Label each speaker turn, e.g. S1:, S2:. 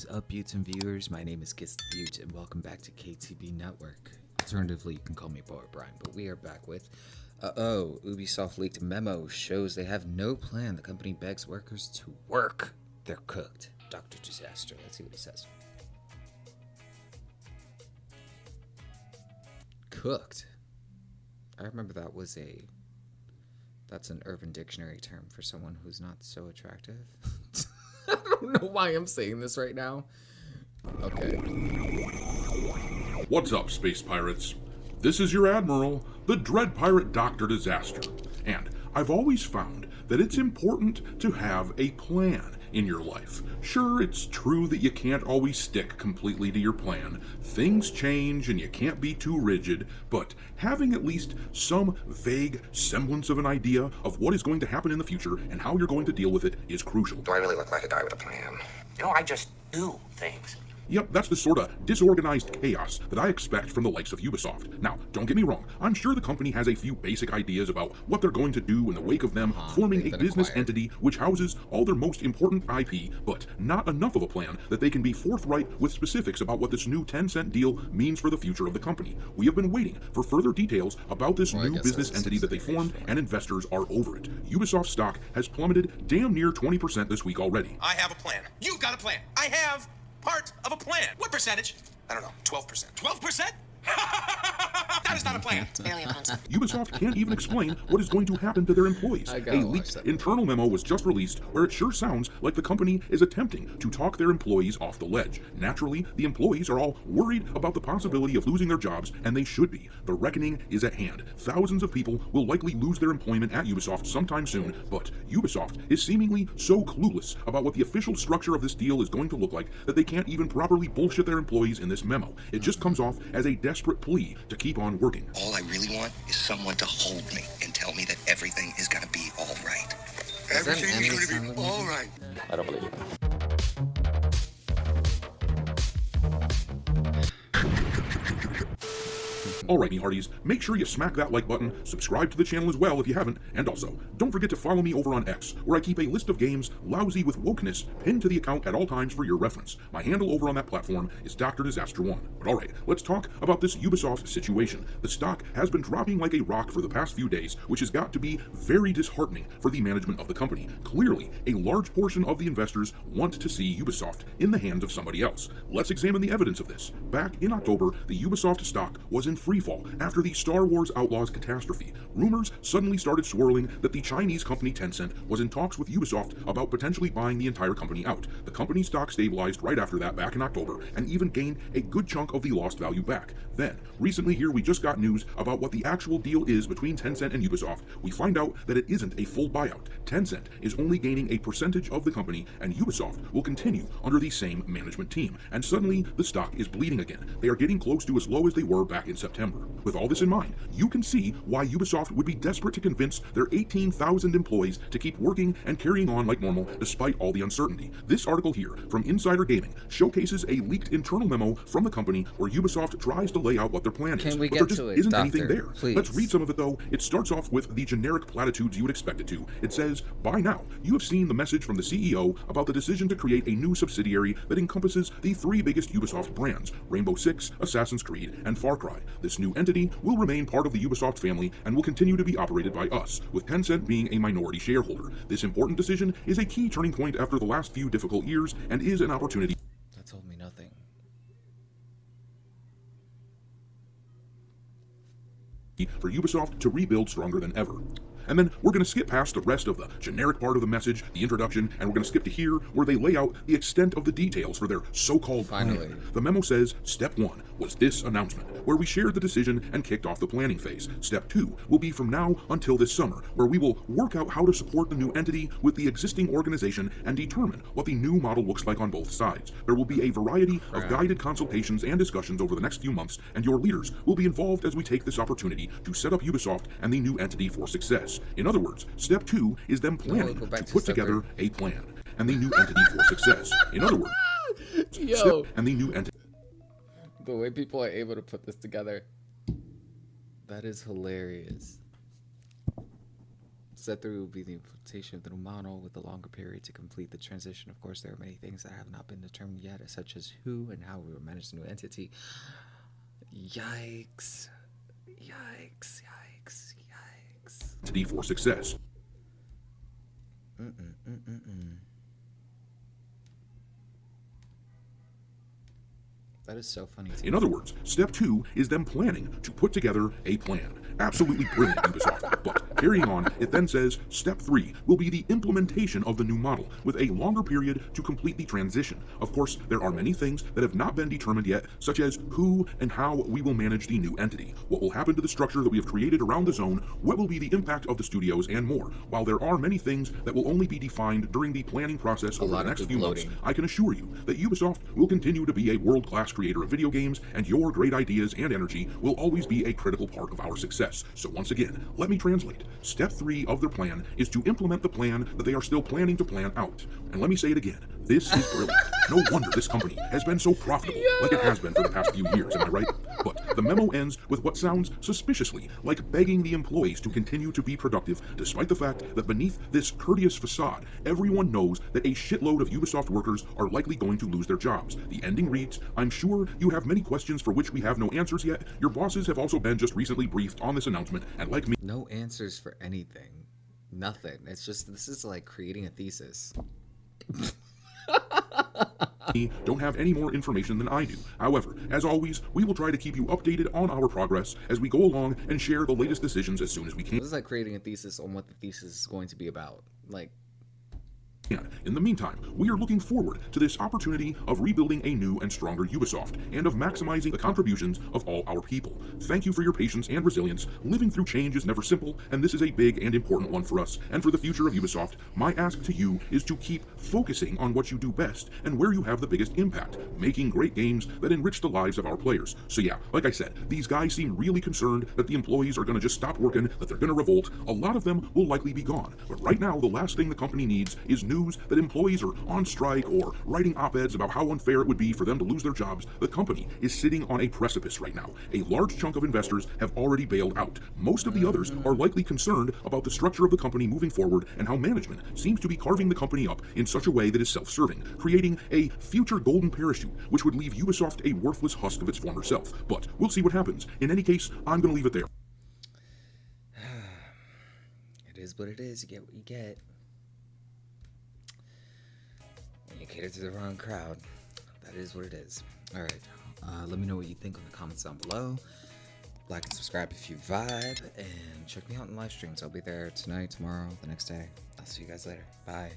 S1: is up, Buttes and viewers? My name is Kiss the Butte, and welcome back to KTB Network. Alternatively, you can call me Boy Brian, but we are back with Ubisoft leaked memo shows they have no plan. The company begs workers to work. They're cooked. Dr. Disaster. Let's see what he says. Cooked. I remember that's an Urban Dictionary term for someone who's not so attractive. I don't know why I'm saying this right now. Okay.
S2: What's up, space pirates? This is your admiral, the dread pirate Dr. Disaster. And I've always found that it's important to have a plan in your life. Sure, it's true that you can't always stick completely to your plan. Things change and you can't be too rigid, but having at least some vague semblance of an idea of what is going to happen in the future and how you're going to deal with it is crucial.
S3: Do I really look like a guy with a plan? You know, I just do things.
S2: Yep, that's the sort of disorganized chaos that I expect from the likes of Ubisoft. Now, don't get me wrong, I'm sure the company has a few basic ideas about what they're going to do in the wake of them forming a business entity which houses all their most important IP, but not enough of a plan that they can be forthright with specifics about what this new Tencent deal means for the future of the company. We have been waiting for further details about this new business entity that they formed, and investors are over it. Ubisoft stock has plummeted damn near 20% this week already.
S4: I have a plan. You've got a plan. I have part of a plan. What percentage?
S3: I don't know, 12%.
S4: 12%? That is not a plan.
S2: Ubisoft can't even explain what is going to happen to their employees. A leaked internal memo was just released where it sure sounds like the company is attempting to talk their employees off the ledge. Naturally, the employees are all worried about the possibility of losing their jobs, and they should be. The reckoning is at hand. Thousands of people will likely lose their employment at Ubisoft sometime soon, but Ubisoft is seemingly so clueless about what the official structure of this deal is going to look like that they can't even properly bullshit their employees in this memo. It just comes off as a desperate plea to keep on working.
S3: All I really want is someone to hold me and tell me that everything is going to be all right. Everything is going to be all right.
S1: I don't believe it.
S2: Alrighty, hearties, make sure you smack that like button, subscribe to the channel as well if you haven't, and also, don't forget to follow me over on X, where I keep a list of games lousy with wokeness pinned to the account at all times for your reference. My handle over on that platform is Dr. Disaster1. But alright, let's talk about this Ubisoft situation. The stock has been dropping like a rock for the past few days, which has got to be very disheartening for the management of the company. Clearly, a large portion of the investors want to see Ubisoft in the hands of somebody else. Let's examine the evidence of this. Back in October, the Ubisoft stock was in freefall after the Star Wars Outlaws catastrophe. Rumors suddenly started swirling that the Chinese company Tencent was in talks with Ubisoft about potentially buying the entire company out. The company's stock stabilized right after that back in October and even gained a good chunk of the lost value back. Then, recently here we just got news about what the actual deal is between Tencent and Ubisoft. We find out that it isn't a full buyout. Tencent is only gaining a percentage of the company, and Ubisoft will continue under the same management team. And suddenly, the stock is bleeding again. They are getting close to as low as they were back in September. With all this in mind, you can see why Ubisoft would be desperate to convince their 18,000 employees to keep working and carrying on like normal despite all the uncertainty. This article here from Insider Gaming showcases a leaked internal memo from the company where Ubisoft tries to lay out what their plan is, but there just isn't anything there.
S1: Please.
S2: Let's read some of it though. It starts off with the generic platitudes you would expect it to. It says, by now, you have seen the message from the CEO about the decision to create a new subsidiary that encompasses the three biggest Ubisoft brands, Rainbow Six, Assassin's Creed, and Far Cry. This new entity will remain part of the Ubisoft family and will continue to be operated by us, with Tencent being a minority shareholder. This important decision is a key turning point after the last few difficult years and is an opportunity.
S1: That told me nothing.
S2: For Ubisoft to rebuild stronger than ever. And then we're going to skip past the rest of the generic part of the message, the introduction, and we're going to skip to here where they lay out the extent of the details for their so-called plan. The memo says, Step 1 was this announcement, where we shared the decision and kicked off the planning phase. Step 2 will be from now until this summer, where we will work out how to support the new entity with the existing organization and determine what the new model looks like on both sides. There will be a variety of guided consultations and discussions over the next few months, and your leaders will be involved as we take this opportunity to set up Ubisoft and the new entity for success. In other words, Step 2 is them planning to put together a plan and the new entity for success. In other words, and the new entity.
S1: The way people are able to put this together, that is hilarious. Step 3 will be the implementation of the new model with a longer period to complete the transition. Of course, there are many things that have not been determined yet, such as who and how we will manage the new entity. Yikes. Yikes. Yikes. Yikes.
S2: Entity for success.
S1: That is so funny.
S2: In other words, step 2 is them planning to put together a plan. Absolutely brilliant, Ubisoft. But carrying on, it then says step 3 will be the implementation of the new model with a longer period to complete the transition. Of course, there are many things that have not been determined yet, such as who and how we will manage the new entity, what will happen to the structure that we have created around the zone, what will be the impact of the studios, and more. While there are many things that will only be defined during the planning process over the next few months, I can assure you that Ubisoft will continue to be a world-class creator of video games, and your great ideas and energy will always be a critical part of our success. So once again, let me translate. Step 3 of their plan is to implement the plan that they are still planning to plan out. And let me say it again. This is brilliant. No wonder this company has been so profitable, like it has been for the past few years, am I right? But the memo ends with what sounds suspiciously like begging the employees to continue to be productive, despite the fact that beneath this courteous facade, everyone knows that a shitload of Ubisoft workers are likely going to lose their jobs. The ending reads, "I'm sure you have many questions for which we have no answers yet. Your bosses have also been just recently briefed on this announcement, and like me..."
S1: No answers for anything. Nothing. It's just, this is like creating a thesis.
S2: Don't have any more information than I do. However, as always, we will try to keep you updated on our progress as we go along and share the latest decisions as soon as we can.
S1: This is like creating a thesis on what the thesis is going to be about. Like,
S2: in the meantime, we are looking forward to this opportunity of rebuilding a new and stronger Ubisoft and of maximizing the contributions of all our people. Thank you for your patience and resilience. Living through change is never simple, and this is a big and important one for us and for the future of Ubisoft. My ask to you is to keep focusing on what you do best and where you have the biggest impact, making great games that enrich the lives of our players. So yeah, like I said, these guys seem really concerned that the employees are going to just stop working, that they're going to revolt. A lot of them will likely be gone, but right now the last thing the company needs is news that employees are on strike or writing op-eds about how unfair it would be for them to lose their jobs. The company is sitting on a precipice right now. A large chunk of investors have already bailed out. Most of the others are likely concerned about the structure of the company moving forward and how management seems to be carving the company up in such a way that is self-serving, creating a future golden parachute which would leave Ubisoft a worthless husk of its former self. But we'll see what happens. In any case, I'm going to leave it there.
S1: it is what it is. You get what you get. You cater to the wrong crowd. That is what it is. Alright, let me know what you think in the comments down below. Like and subscribe if you vibe, and check me out in live streams. I'll be there tonight, tomorrow, the next day. I'll see you guys later. Bye.